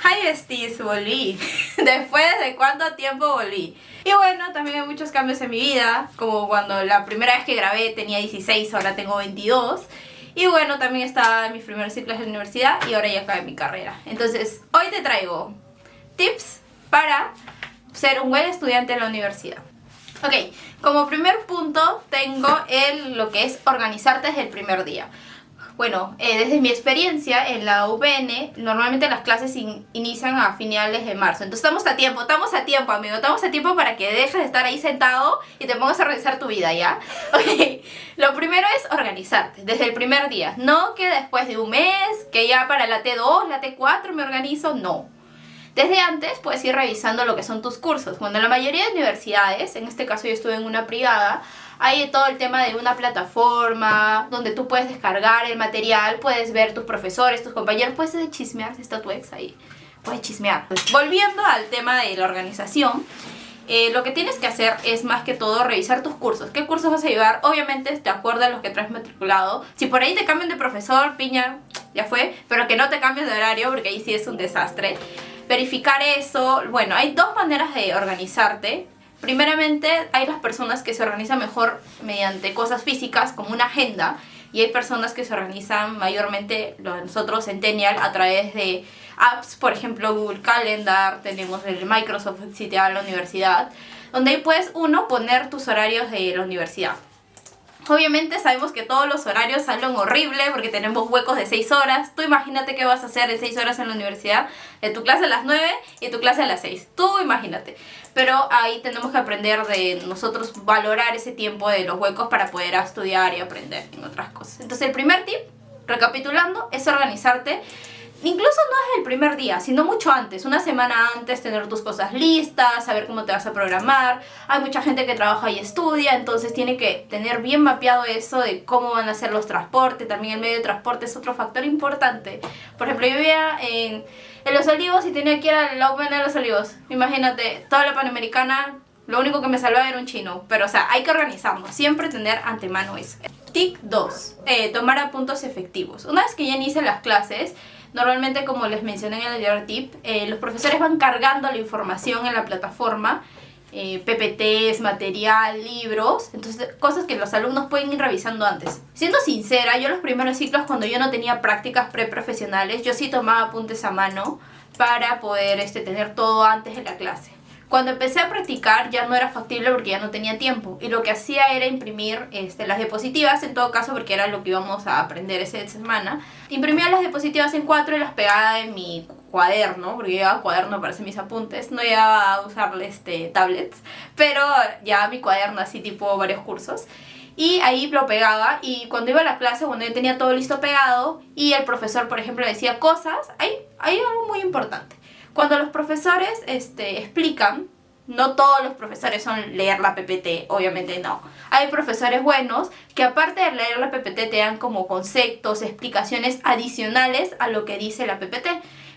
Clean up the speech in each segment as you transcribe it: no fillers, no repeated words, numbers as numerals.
Hi besties, volví. Después de cuánto tiempo volví. Y bueno, también hay muchos cambios en mi vida, como cuando la primera vez que grabé tenía 16, ahora tengo 22. Y bueno, también estaba en mis primeros ciclos de la universidad y ahora ya acabé mi carrera. Entonces, hoy te traigo tips para ser un buen estudiante en la universidad. Ok, como primer punto tengo lo que es organizarte desde el primer día. Bueno, desde mi experiencia en la UPN, normalmente las clases inician a finales de marzo. Entonces estamos a tiempo, amigo. Estamos a tiempo para que dejes de estar ahí sentado y te pongas a organizar tu vida, ¿ya? Ok, lo primero es organizarte desde el primer día. No que después de un mes, que ya para la T2, la T4 me organizo, no. Desde antes puedes ir revisando lo que son tus cursos. Bueno, la mayoría de universidades, en este caso yo estuve en una privada, hay todo el tema de una plataforma donde tú puedes descargar el material, puedes ver tus profesores, tus compañeros, puedes chismear si está tu ex ahí, puedes chismear. Volviendo al tema de la organización, lo que tienes que hacer es más que todo revisar tus cursos. ¿Qué cursos vas a llevar? Obviamente de acuerdo a los que traes matriculado. Si por ahí te cambian de profesor, piña, ya fue, pero que no te cambies de horario porque ahí sí es un desastre. Verificar eso. Bueno, hay dos maneras de organizarte. Primeramente, hay las personas que se organizan mejor mediante cosas físicas, como una agenda, y hay personas que se organizan mayormente, nosotros Centennial, a través de apps, por ejemplo Google Calendar, tenemos el Microsoft si te da la universidad, donde ahí puedes, uno, poner tus horarios de la universidad. Obviamente sabemos que todos los horarios salen horrible porque tenemos huecos de 6 horas. Tú imagínate qué vas a hacer en 6 horas en la universidad, de tu clase a las 9 y tu clase a las 6. Tú imagínate. Pero ahí tenemos que aprender de nosotros valorar ese tiempo de los huecos para poder estudiar y aprender en otras cosas. Entonces el primer tip, recapitulando, es organizarte. Incluso no es el primer día, sino mucho antes, una semana antes, tener tus cosas listas, saber cómo te vas a programar. Hay mucha gente que trabaja y estudia, entonces tiene que tener bien mapeado eso de cómo van a ser los transportes. También el medio de transporte es otro factor importante. Por ejemplo, yo vivía en Los Olivos y tenía que ir a la UPN de Los Olivos. Imagínate, toda la Panamericana, lo único que me salvaba era un chino. Pero o sea, hay que organizarnos, siempre tener antemano eso. Tip 2, tomar apuntes efectivos. Una vez que ya inicie las clases, normalmente, como les mencioné en el anterior tip, los profesores van cargando la información en la plataforma, PPTs, material, libros, entonces cosas que los alumnos pueden ir revisando antes. Siendo sincera, yo los primeros ciclos, cuando yo no tenía prácticas preprofesionales, yo sí tomaba apuntes a mano para poder tener todo antes de la clase. Cuando empecé a practicar ya no era factible porque ya no tenía tiempo, y lo que hacía era imprimir las diapositivas, en todo caso porque era lo que íbamos a aprender esa semana. Imprimía las diapositivas en 4 y las pegaba en mi cuaderno, porque yo llevaba cuaderno para hacer mis apuntes, no llegaba a usar tablets, pero ya mi cuaderno así tipo varios cursos. Y ahí lo pegaba, y cuando iba a la clase, bueno, yo tenía todo listo pegado, y el profesor, por ejemplo, decía cosas. Hay algo muy importante. Cuando los profesores explican, no todos los profesores son leer la PPT, obviamente no. Hay profesores buenos que, aparte de leer la PPT, te dan como conceptos, explicaciones adicionales a lo que dice la PPT.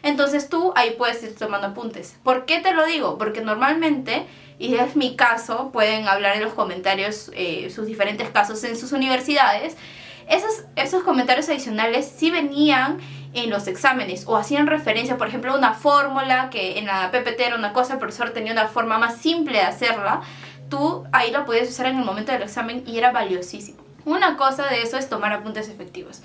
Entonces tú ahí puedes ir tomando apuntes. ¿Por qué te lo digo? Porque normalmente, y es mi caso, pueden hablar en los comentarios sus diferentes casos en sus universidades. Esos comentarios adicionales sí venían en los exámenes o hacían referencia, por ejemplo, a una fórmula que en la PPT era una cosa, el profesor tenía una forma más simple de hacerla. Tú ahí la podías usar en el momento del examen y era valiosísimo. Una cosa de eso es tomar apuntes efectivos.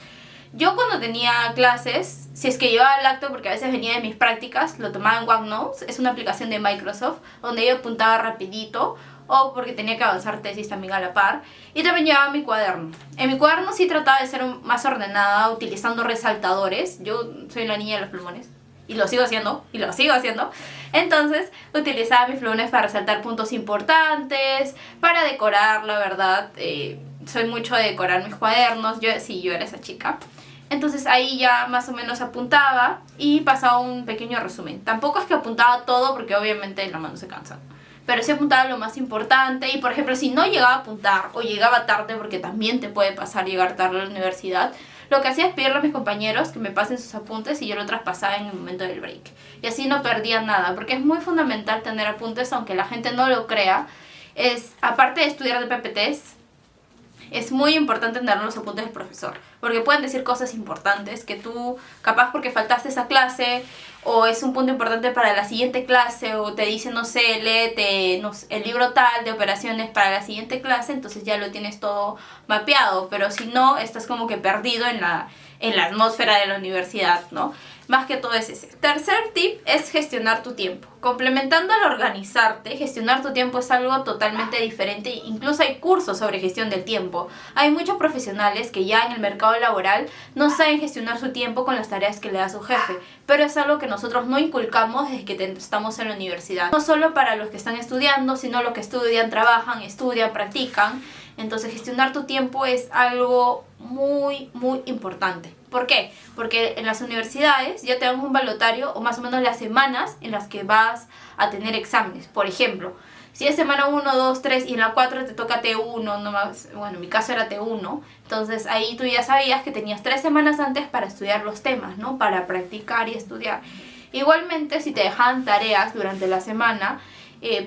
Yo, cuando tenía clases, si es que llevaba el acto, porque a veces venía de mis prácticas, lo tomaba en OneNote, es una aplicación de Microsoft, donde yo apuntaba rapidito, o porque tenía que avanzar tesis también a la par, y también llevaba mi cuaderno. En mi cuaderno sí trataba de ser más ordenada, utilizando resaltadores. Yo soy la niña de los plumones, y lo sigo haciendo. Entonces utilizaba mis plumones para resaltar puntos importantes, para decorar, la verdad. Soy mucho de decorar mis cuadernos. Yo era esa chica. Entonces ahí ya más o menos apuntaba y pasaba un pequeño resumen. Tampoco es que apuntaba todo, porque obviamente la mano se cansa, pero sí apuntaba lo más importante. Y por ejemplo, si no llegaba a apuntar o llegaba tarde, porque también te puede pasar llegar tarde a la universidad, lo que hacía es pedirle a mis compañeros que me pasen sus apuntes y yo lo traspasaba en el momento del break. Y así no perdía nada, porque es muy fundamental tener apuntes, aunque la gente no lo crea. Aparte de estudiar de PPTs, es muy importante tener los apuntes del profesor, porque pueden decir cosas importantes que tú, capaz porque faltaste esa clase, o es un punto importante para la siguiente clase, o te dicen, no sé, léete no sé, el libro tal de operaciones para la siguiente clase, entonces ya lo tienes todo mapeado, pero si no, estás como que perdido en la atmósfera de la universidad, ¿no? Más que todo es ese. Tercer tip es gestionar tu tiempo. Complementando al organizarte, gestionar tu tiempo es algo totalmente diferente. Incluso hay cursos sobre gestión del tiempo. Hay muchos profesionales que ya en el mercado laboral no saben gestionar su tiempo con las tareas que le da su jefe. Pero es algo que nosotros no inculcamos desde que estamos en la universidad. No solo para los que están estudiando, sino los que estudian, trabajan, estudian, practican. Entonces gestionar tu tiempo es algo muy importante. ¿Por qué? Porque en las universidades ya te dan un balotario o más o menos las semanas en las que vas a tener exámenes. Por ejemplo, si es semana 1, 2, 3 y en la 4 te toca T1, nomás, bueno, en mi caso era T1, entonces ahí tú ya sabías que tenías 3 semanas antes para estudiar los temas, ¿no? Para practicar y estudiar. Igualmente, si te dejaban tareas durante la semana,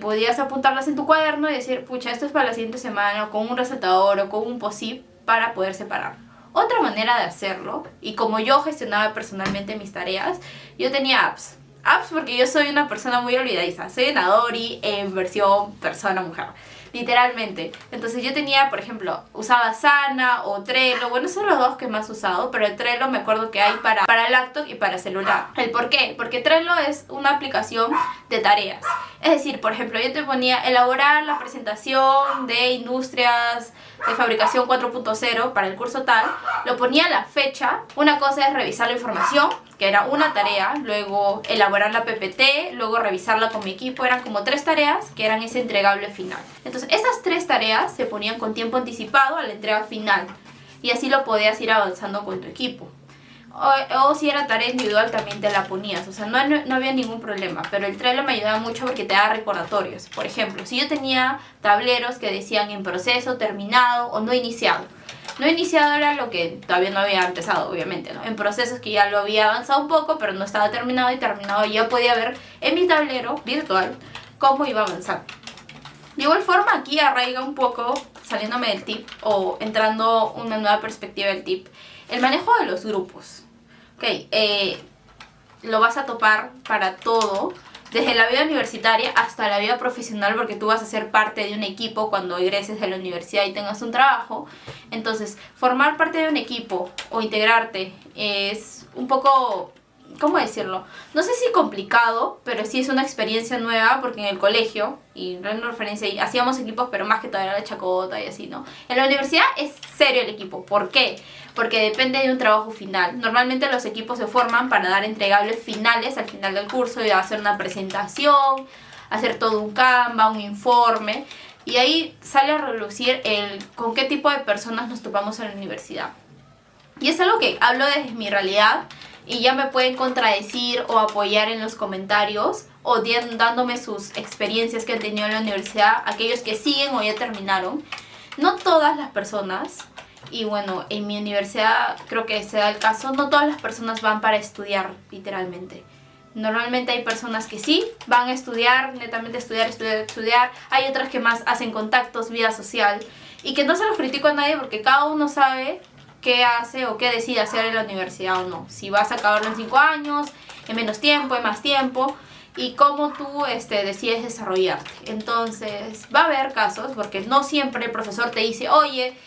podías apuntarlas en tu cuaderno y decir, pucha, esto es para la siguiente semana, o con un resaltador o con un post-it para poder separar. Otra manera de hacerlo, y como yo gestionaba personalmente mis tareas, yo tenía apps. Apps porque yo soy una persona muy olvidadiza. Soy una Dori en versión persona-mujer. Literalmente. Entonces yo tenía, por ejemplo, usaba Asana o Trello. Bueno, son los dos que más he usado, pero el Trello me acuerdo que hay para laptop y para celular. ¿El por qué? Porque Trello es una aplicación de tareas. Es decir, por ejemplo, yo te ponía elaborar la presentación de industrias de fabricación 4.0 para el curso tal, lo ponía a la fecha. Una cosa es revisar la información, que era una tarea, luego elaborar la PPT, luego revisarla con mi equipo. Eran como 3 tareas que eran ese entregable final. Entonces esas 3 tareas se ponían con tiempo anticipado a la entrega final y así lo podías ir avanzando con tu equipo. O si era tarea individual también te la ponías, o sea, no había ningún problema, pero el Trello me ayudaba mucho porque te daba recordatorios. Por ejemplo, si yo tenía tableros que decían en proceso, terminado o no iniciado. No iniciado era lo que todavía no había empezado, obviamente, ¿no? En procesos que ya lo había avanzado un poco, pero no estaba terminado, y terminado ya podía ver en mi tablero virtual cómo iba avanzando. De igual forma, aquí arraiga un poco, saliéndome del tip o entrando una nueva perspectiva del tip, el manejo de los grupos. Ok, lo vas a topar para todo, desde la vida universitaria hasta la vida profesional, porque tú vas a ser parte de un equipo cuando egreses de la universidad y tengas un trabajo. Entonces, formar parte de un equipo o integrarte es un poco, ¿cómo decirlo? No sé si complicado, pero sí es una experiencia nueva, porque en el colegio, y dando referencia ahí, hacíamos equipos, pero más que todo era de chacota y así, ¿no? En la universidad es serio el equipo. ¿Por qué? Porque depende de un trabajo final. Normalmente los equipos se forman para dar entregables finales al final del curso y hacer una presentación, hacer todo un Canva, un informe, y ahí sale a relucir el con qué tipo de personas nos topamos en la universidad. Y es algo que hablo desde mi realidad, y ya me pueden contradecir o apoyar en los comentarios o dándome sus experiencias que han tenido en la universidad, aquellos que siguen o ya terminaron. No todas las personas, y bueno, en mi universidad creo que se da el caso, no todas las personas van para estudiar, literalmente. Normalmente hay personas que sí van a estudiar, netamente estudiar. Hay otras que más hacen contactos, vida social, y que no se los critico a nadie porque cada uno sabe qué hace o qué decide hacer en la universidad o no. Si vas a acabarlo en 5 años, en menos tiempo, en más tiempo, y cómo tú decides desarrollarte. Entonces va a haber casos, porque no siempre el profesor te dice, oye,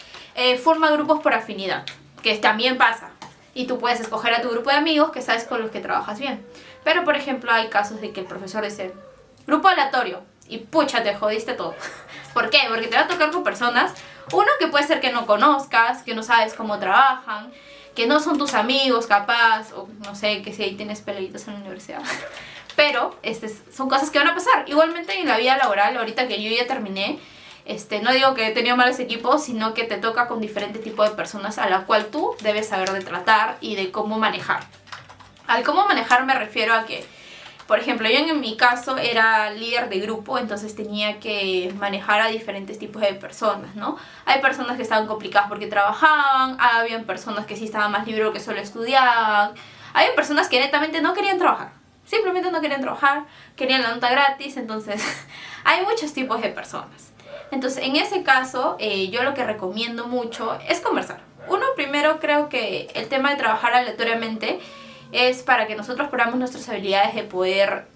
forma grupos por afinidad, que también pasa, y tú puedes escoger a tu grupo de amigos que sabes con los que trabajas bien. Pero por ejemplo hay casos de que el profesor dice grupo aleatorio y pucha, te jodiste todo. ¿Por qué? Porque te va a tocar con personas, uno, que puede ser que no conozcas, que no sabes cómo trabajan, que no son tus amigos capaz, o no sé, que si ahí tienes peleitos en la universidad. Pero son cosas que van a pasar. Igualmente en la vida laboral, ahorita que yo ya terminé, no digo que he tenido malos equipos, sino que te toca con diferentes tipos de personas a la cual tú debes saber de tratar y de cómo manejar. Al cómo manejar me refiero a que, por ejemplo, yo en mi caso era líder de grupo, entonces tenía que manejar a diferentes tipos de personas, ¿no? Hay personas que estaban complicadas porque trabajaban, habían personas que sí estaban más libres que solo estudiaban, había personas que netamente no querían trabajar, simplemente no querían trabajar, querían la nota gratis, entonces hay muchos tipos de personas. Entonces, en ese caso, yo lo que recomiendo mucho es conversar. Uno, primero, creo que el tema de trabajar aleatoriamente es para que nosotros probamos nuestras habilidades de poder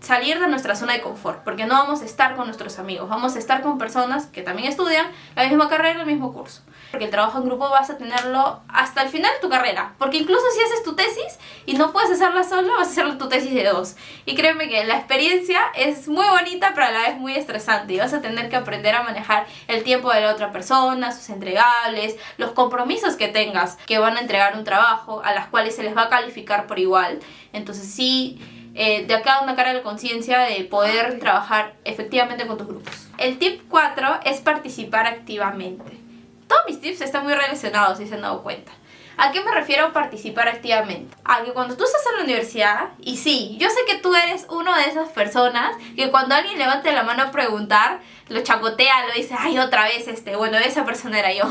salir de nuestra zona de confort, porque no vamos a estar con nuestros amigos, vamos a estar con personas que también estudian la misma carrera, el mismo curso. Porque el trabajo en grupo vas a tenerlo hasta el final de tu carrera, porque incluso si haces tu tesis y no puedes hacerla sola, vas a hacer tu tesis de 2. Y créeme que la experiencia es muy bonita, pero a la vez muy estresante, y vas a tener que aprender a manejar el tiempo de la otra persona, sus entregables, los compromisos que tengas, que van a entregar un trabajo, a las cuales se les va a calificar por igual. Entonces sí, de acá una carga de conciencia de poder trabajar efectivamente con tus grupos. El tip 4 es participar activamente. Todos mis tips están muy relacionados, si se han dado cuenta. ¿A qué me refiero participar activamente? A que cuando tú estás en la universidad, y sí, yo sé que tú eres una de esas personas que cuando alguien levante la mano a preguntar, lo chacotea, lo dice, ay, otra vez bueno, esa persona era yo.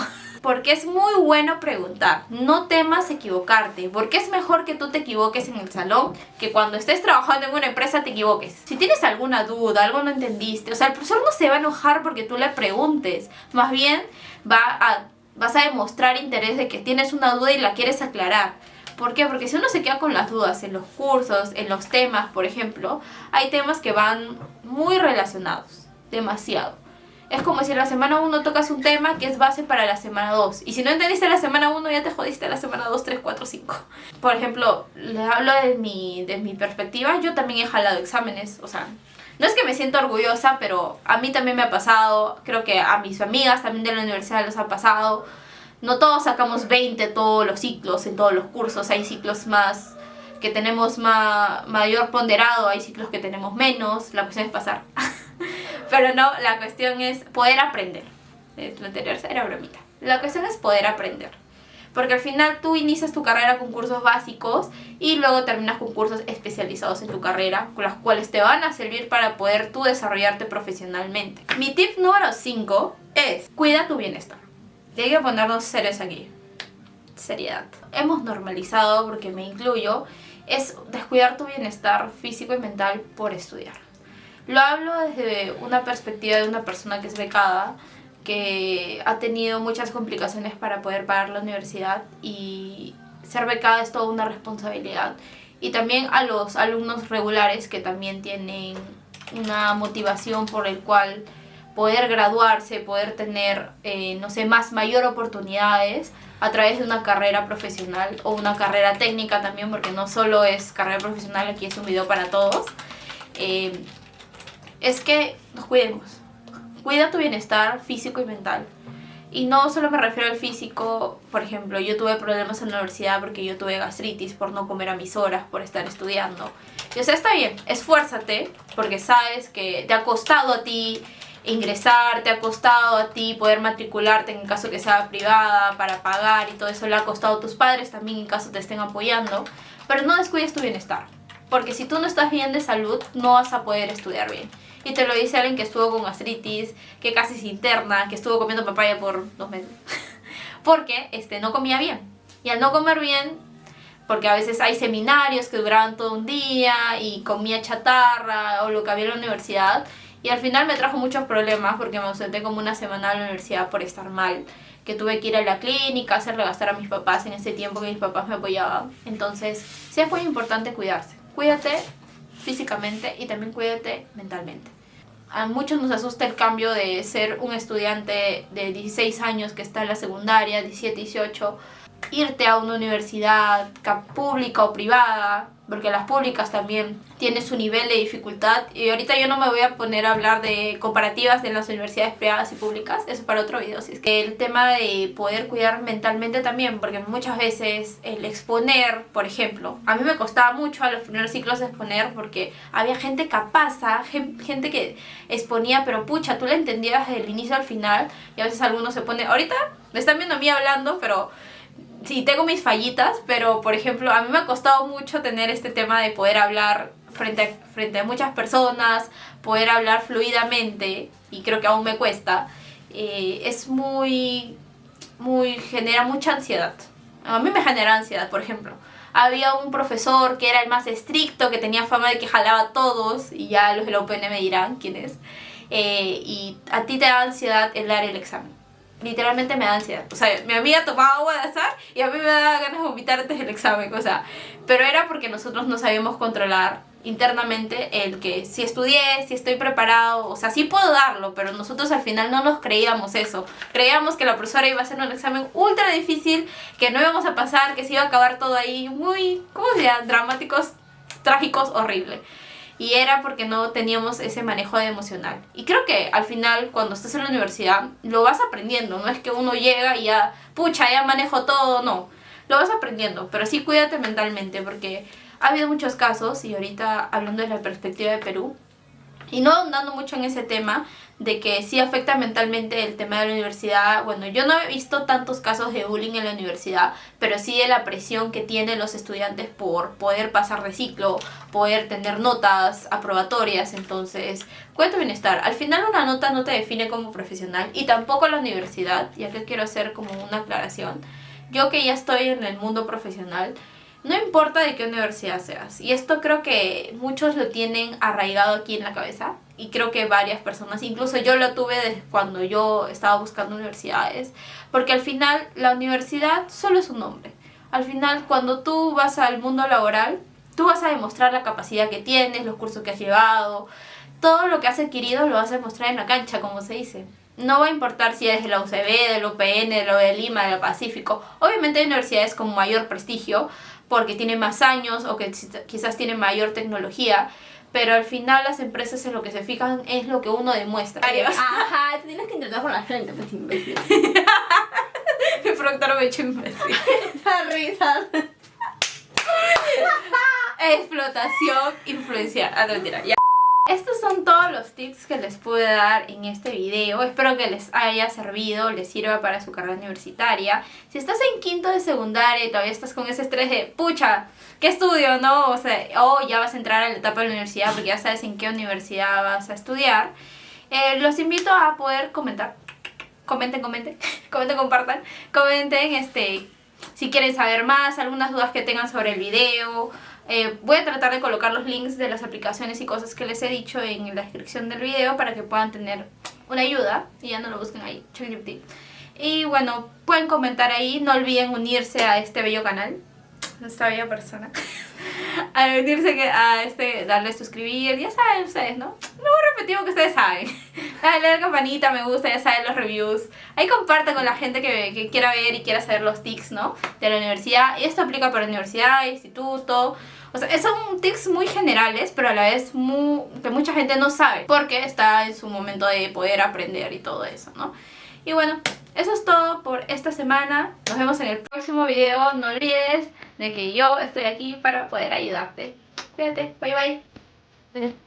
Porque es muy bueno preguntar, no temas equivocarte, porque es mejor que tú te equivoques en el salón que cuando estés trabajando en una empresa te equivoques. Si tienes alguna duda, algo no entendiste, o sea, el profesor no se va a enojar porque tú le preguntes, más bien vas a demostrar interés de que tienes una duda y la quieres aclarar. ¿Por qué? Porque si uno se queda con las dudas en los cursos, en los temas, por ejemplo, hay temas que van muy relacionados, demasiado. Es como si en la semana 1 tocas un tema que es base para la semana 2. Y si no entendiste la semana 1, ya te jodiste la semana 2, 3, 4, 5. Por ejemplo, les hablo de mi perspectiva. Yo también he jalado exámenes. O sea, no es que me siento orgullosa, pero a mí también me ha pasado. Creo que a mis amigas también de la universidad les ha pasado. No todos sacamos 20 todos los ciclos, en todos los cursos. Hay ciclos más que tenemos mayor ponderado, hay ciclos que tenemos menos. La cuestión es pasar. Pero no, la cuestión es poder aprender. Lo anterior era bromita. La cuestión es poder aprender. Porque al final tú inicias tu carrera con cursos básicos y luego terminas con cursos especializados en tu carrera, con los cuales te van a servir para poder tú desarrollarte profesionalmente. Mi tip número 5 es: cuida tu bienestar. Y hay que ponernos serios aquí. Seriedad. Hemos normalizado, porque me incluyo, es descuidar tu bienestar físico y mental por estudiar. Lo hablo desde una perspectiva de una persona que es becada, que ha tenido muchas complicaciones para poder pagar la universidad, y ser becada es toda una responsabilidad. Y también a los alumnos regulares que también tienen una motivación por el cual poder graduarse, poder tener, mayor oportunidades a través de una carrera profesional o una carrera técnica también, porque no solo es carrera profesional, aquí es un video para todos. Es que nos cuidemos. Cuida tu bienestar físico y mental. Y no solo me refiero al físico. Por ejemplo, yo tuve problemas en la universidad porque yo tuve gastritis por no comer a mis horas, por estar estudiando. Y o sea, está bien, esfuérzate, porque sabes que te ha costado a ti ingresar, te ha costado a ti poder matricularte en caso que sea privada, para pagar, y todo eso le ha costado a tus padres también en caso te estén apoyando. Pero no descuides tu bienestar, porque si tú no estás bien de salud, no vas a poder estudiar bien. Y te lo dice alguien que estuvo con gastritis, que casi se interna, que estuvo comiendo papaya por 2 meses. Porque no comía bien. Y al no comer bien, porque a veces hay seminarios que duraban todo un día y comía chatarra o lo que había en la universidad. Y al final me trajo muchos problemas porque me ausenté como una semana de la universidad por estar mal. Que tuve que ir a la clínica, hacerle gastar a mis papás en ese tiempo que mis papás me apoyaban. Entonces, sí es muy importante cuidarse. Cuídate físicamente y también cuídate mentalmente. A muchos nos asusta el cambio de ser un estudiante de 16 años que está en la secundaria, 17, 18, irte a una universidad pública o privada, porque las públicas también tienen su nivel de dificultad. Y ahorita yo no me voy a poner a hablar de comparativas de las universidades privadas y públicas, eso es para otro video. Así es que el tema de poder cuidar mentalmente también, porque muchas veces el exponer, por ejemplo, a mí me costaba mucho a los primeros ciclos exponer, porque había gente capaz, gente que exponía, pero pucha, tú la entendías desde el inicio al final, y a veces algunos se pone, ahorita me están viendo a mí hablando, pero sí, tengo mis fallitas, pero por ejemplo, a mí me ha costado mucho tener este tema de poder hablar frente a muchas personas, poder hablar fluidamente, y creo que aún me cuesta. Genera mucha ansiedad. A mí me genera ansiedad, por ejemplo. Había un profesor que era el más estricto, que tenía fama de que jalaba a todos, y ya los de la UPN me dirán quién es. y a ti te da ansiedad el dar el examen. Literalmente me da ansiedad. O sea, mi amiga tomaba agua de azar y a mí me daba ganas de vomitar antes del examen. O sea, pero era porque nosotros no sabíamos controlar internamente el que si estudié, si estoy preparado, o sea, sí puedo darlo, pero nosotros al final no nos creíamos eso. Creíamos que la profesora iba a hacer un examen ultra difícil, que no íbamos a pasar, que se iba a acabar todo ahí muy, ¿cómo se llama? Dramáticos, trágicos, horrible. Y era porque no teníamos ese manejo de emocional. Y creo que al final, cuando estás en la universidad, lo vas aprendiendo. No es que uno llega y ya, pucha, ya manejo todo, no. Lo vas aprendiendo, pero sí cuídate mentalmente, porque ha habido muchos casos, y ahorita hablando de la perspectiva de Perú, y no ahondando mucho en ese tema, de que sí afecta mentalmente el tema de la universidad. Bueno, yo no he visto tantos casos de bullying en la universidad, pero sí de la presión que tienen los estudiantes por poder pasar de ciclo, poder tener notas aprobatorias. Entonces, cuida tu bienestar. Al final una nota no te define como profesional, y tampoco la universidad, ya que quiero hacer como una aclaración. Yo que ya estoy en el mundo profesional, no importa de qué universidad seas. Y esto creo que muchos lo tienen arraigado aquí en la cabeza. Y creo que varias personas, incluso yo lo tuve desde cuando yo estaba buscando universidades. Porque al final la universidad solo es un nombre. Al final cuando tú vas al mundo laboral, tú vas a demostrar la capacidad que tienes, los cursos que has llevado. Todo lo que has adquirido lo vas a demostrar en la cancha, como se dice. No va a importar si eres de la UCB, del UPN, de la de Lima, de la Pacífico. Obviamente hay universidades con mayor prestigio, porque tienen más años o que quizás tienen mayor tecnología, pero al final las empresas en lo que se fijan es lo que uno demuestra. Ajá, tienes que intentar con la frente, pues imbécil. Mi productor me echó imbécil. Esa risa. Explotación influencial. Ah, no, mentira, ya. Estos son todos los tips que les pude dar en este video. Espero que les haya servido, les sirva para su carrera universitaria. Si estás en quinto de secundaria y todavía estás con ese estrés de, pucha, ¿qué estudio, no? O sea, ya vas a entrar a la etapa de la universidad porque ya sabes en qué universidad vas a estudiar. Los invito a poder comentar. Comenten, compartan. Comenten si quieren saber más, algunas dudas que tengan sobre el video. Voy a tratar de colocar los links de las aplicaciones y cosas que les he dicho en la descripción del video para que puedan tener una ayuda y ya no lo busquen ahí, ChatGPT. Y bueno, pueden comentar ahí, no olviden unirse a este bello canal, a esta bella persona, a unirse a darle a suscribir, ya saben ustedes, ¿no? No voy a repetir lo que ustedes saben. Dale a la campanita, me gusta, ya saben los reviews. Ahí compartan con la gente que quiera ver y quiera saber los tics, ¿no? De la universidad. Y esto aplica para universidad, instituto. O sea, son tics muy generales, pero a la vez que mucha gente no sabe, porque está en su momento de poder aprender y todo eso, ¿no? Y bueno, eso es todo por esta semana. Nos vemos en el próximo video. No olvides de que yo estoy aquí para poder ayudarte. Cuídate, bye bye.